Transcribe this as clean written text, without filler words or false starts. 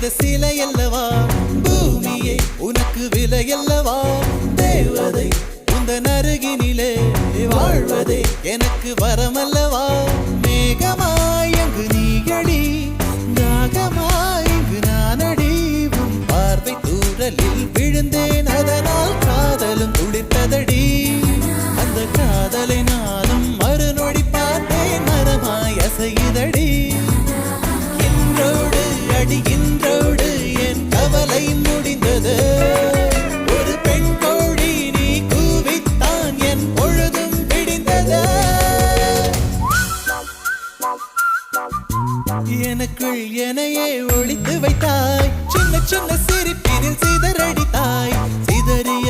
செய்த சிலையல்லவா பூமியே உனக்கு விலையல்லவா தேவதை உந்தன் அருகினிலே வாழ்வதே எனக்கு வரமல்லவா மேகமாய் அங்கு நீயடி நாகமாய் இங்கு நானடி உன் பார்வை தூரலில் விழுந்தேன் அதனால் காதலும் துளிர்த்ததடி அந்த காதலை நானும் மறுநொடி பார்த்தேன் மரமாய் அசையுதடி இன்றோடு அடி இன்றோடு என் கவலை முடிந்தது ஒரு பெண் கோழி நீ கூவித்தான் என் பொழுதும் விடிந்தது எனக்குள் எனையே ஒளித்து வைத்தாய் சின்ன சின்ன சிரிப்பினில் சிதறடித்தாய் சிதறிய